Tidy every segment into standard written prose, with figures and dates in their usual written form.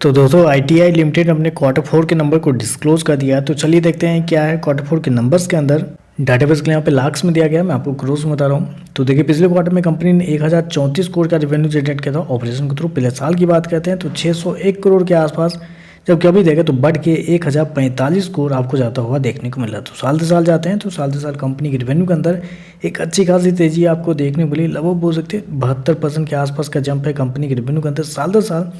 तो दोस्तों ITI limited अपने क्वार्टर 4 के नंबर को डिस्क्लोज कर दिया है। तो चलिए देखते हैं क्या है क्वार्टर 4 के नंबर्स के अंदर। डाटाबेस के यहाँ पे लाख्स में दिया गया है, मैं आपको क्रोस में बता रहा हूँ। तो देखिए पिछले क्वार्टर में कंपनी ने 1034 करोड़ का रेवेन्यू जनरेट किया था ऑपरेशन के थ्रू। पिछले साल की बात करते हैं तो 601 करोड़ के आसपास, जबकि अभी देखें तो बढ़ के 1045 करोड़ आपको जाता हुआ देखने को मिल रहा है। तो साल से साल जाते हैं तो साल से साल कंपनी के रेवेन्यू के अंदर एक अच्छी खासी तेजी आपको देखने को मिली। लगभग बोल सकते हैं 72% के आसपास का जंप है कंपनी के रेवेन्यू के अंदर साल दर साल।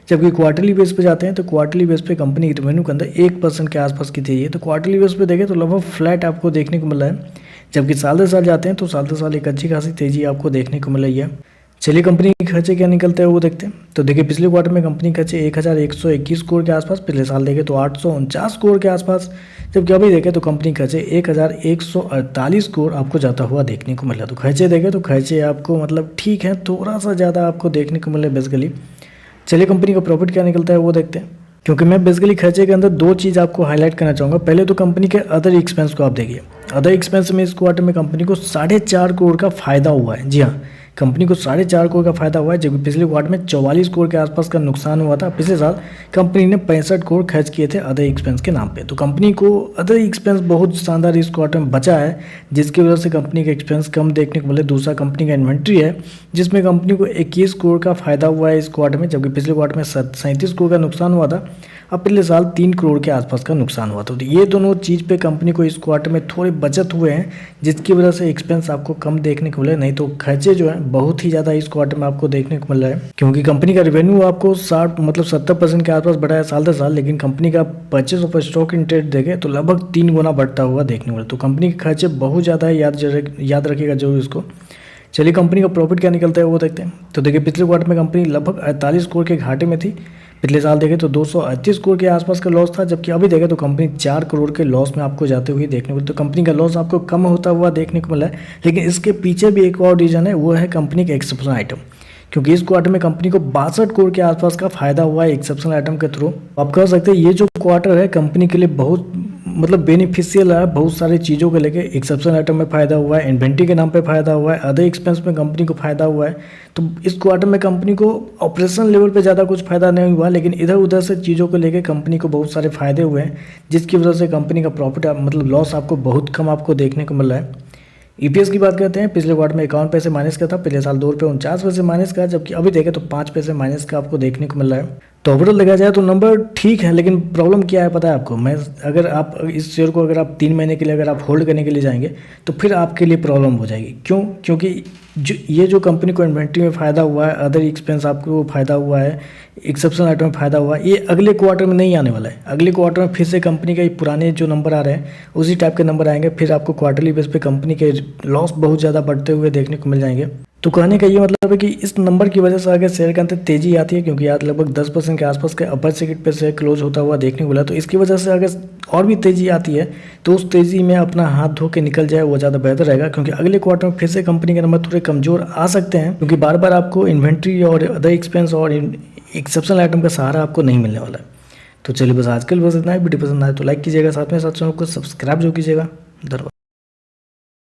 जबकि क्वार्टरली बेस पे जाते हैं तो क्वार्टरली बेस पे कंपनी के रेवेन्यू के अंदर 1% के आसपास की तेजी है। तो क्वार्टरली बेस पे देखें तो लगभग फ्लैट आपको देखने को मिल रहा है। जबकि साल दर साल जाते हैं तो साल दर साल एक अच्छी खासी तेजी आपको देखने को मिल रही है। चलिए कंपनी के खर्चे क्या निकलते हैं वो देखते हैं। तो देखिए पिछले क्वार्टर में कंपनी के खर्चे 1121 करोड़ के आसपास, पिछले साल देखें तो 849 करोड़ के आसपास, जबकि अभी देखें तो कंपनी के खर्चे 1148 करोड़ आपको जाता हुआ देखने को मिला। तो खर्चे देखें तो खर्चे आपको मतलब ठीक है, थोड़ा सा ज़्यादा आपको देखने को मिले बेसिकली। चलिए कंपनी का प्रॉफिट क्या निकलता है वो देखते हैं। क्योंकि मैं बेसिकली खर्चे के अंदर दो चीज़ आपको हाईलाइट करना चाहूँगा। पहले तो कंपनी के अदर एक्सपेंस को आप देखिए। अदर एक्सपेंस में इस क्वार्टर में कंपनी को 4.5 करोड़ का फायदा हुआ है। जी हाँ, कंपनी को 4.5 करोड़ का फायदा हुआ है, जबकि पिछले क्वार्टर में 44 करोड़ के आसपास का नुकसान हुआ था। पिछले साल कंपनी ने 65 करोड़ खर्च किए थे अदर एक्सपेंस के नाम पे। तो कंपनी को अदर एक्सपेंस बहुत शानदार इस क्वार्टर में बचा है, जिसकी वजह से कंपनी के एक्सपेंस कम देखने को मिले। दूसरा कंपनी का इन्वेंट्री है, जिसमें कंपनी को 21 करोड़ का फायदा हुआ है इस क्वार्टर में, जबकि पिछले क्वार्टर में 37 करोड़ का नुकसान हुआ था। अब पिछले साल 3 करोड़ के आसपास का नुकसान हुआ था। तो ये दोनों चीज़ पे कंपनी को इस क्वार्टर में थोड़े बचत हुए हैं, जिसकी वजह से एक्सपेंस आपको कम देखने को मिले। नहीं तो खर्चे जो है बहुत ही ज़्यादा इस क्वार्टर में आपको देखने को मिल रहा है, क्योंकि कंपनी का रेवेन्यू आपको 70% के आसपास बढ़ा है साल दर साल, लेकिन कंपनी का purchase of stock in trade देखें तो लगभग 3 गुना बढ़ता हुआ देखने को मिला। तो कंपनी के खर्चे बहुत ज़्यादा है, याद रखिएगा जरूर इसको। चलिए कंपनी का प्रॉफिट क्या निकलता है वो देखते हैं। तो देखिए पिछले क्वार्टर में कंपनी लगभग 48 करोड़ के घाटे में थी। पिछले साल देखें तो 238 करोड़ के आसपास का लॉस था, जबकि अभी देखें तो कंपनी 4 करोड़ के लॉस में आपको जाते हुए देखने को मिला। तो कंपनी का लॉस आपको कम होता हुआ देखने को मिला है, लेकिन इसके पीछे भी एक और रीज़न है, वो है कंपनी के एक्सेप्शनल आइटम। क्योंकि इस क्वार्टर में कंपनी को 62 करोड़ के आसपास का फायदा हुआ है एक्सेप्शनल आइटम के थ्रू। आप कह सकते हैं ये जो क्वार्टर है कंपनी के लिए बहुत मतलब बेनिफिशियल है। बहुत सारी चीज़ों को लेके एक्सेप्शनल आइटम में फ़ायदा हुआ है, इन्वेंट्री के नाम पे फ़ायदा हुआ है, अदर एक्सपेंस में कंपनी को फ़ायदा हुआ है। तो इस क्वार्टर में कंपनी को ऑपरेशन लेवल पे ज़्यादा कुछ फ़ायदा नहीं हुआ, लेकिन इधर उधर से चीज़ों को लेके कंपनी को बहुत सारे फ़ायदे हुए हैं, जिसकी वजह से कंपनी का प्रॉफिट मतलब लॉस आपको बहुत कम आपको देखने को मिल रहा है। EPS की बात करते हैं। पिछले क्वार्टर में 51 पैसे माइनस का था, पिछले साल ₹2.49 माइनस का, जबकि अभी देखें तो 5 पैसे माइनस का आपको देखने को मिल रहा है। तो ओवरऑल देखा जाए तो नंबर ठीक है, लेकिन प्रॉब्लम क्या है पता है आपको। अगर आप इस शेयर को अगर आप 3 महीने के लिए अगर आप होल्ड करने के लिए जाएंगे तो फिर आपके लिए प्रॉब्लम हो जाएगी। क्यों? क्योंकि ये जो कंपनी को इन्वेंट्री में फ़ायदा हुआ है, अदर एक्सपेंस आपको फ़ायदा हुआ है, एक्सेप्शनल आइटम में फ़ायदा हुआ है, ये अगले क्वार्टर में नहीं आने वाला है। अगले क्वार्टर में फिर से कंपनी के पुराने जो नंबर आ रहे हैं उसी टाइप के नंबर आएंगे। फिर आपको क्वार्टरली बेस पे कंपनी के लॉस बहुत ज़्यादा बढ़ते हुए देखने को मिल जाएंगे। तो कहने का ये मतलब है कि इस नंबर की वजह से अगर शेयर के अंदर तेजी आती है, क्योंकि आज लगभग 10% के आसपास के अपर सर्किट पे शेयर क्लोज होता हुआ देखने को मिला, तो इसकी वजह से अगर और भी तेजी आती है तो उस तेजी में अपना हाथ धो के निकल जाए वो ज़्यादा बेहतर रहेगा। क्योंकि अगले क्वार्टर में फिर से कंपनी के नंबर थोड़े कमज़ोर आ सकते हैं, क्योंकि बार बार आपको इन्वेंट्री और अदर एक्सपेंस और एक्सेप्शनल आइटम का सहारा आपको नहीं मिलने वाला है। तो चलिए बस आजकल बस इतना ही। वीडियो पसंद आए तो लाइक कीजिएगा, साथ में साथ चैनल को सब्सक्राइब जो कीजिएगा। धन्यवाद।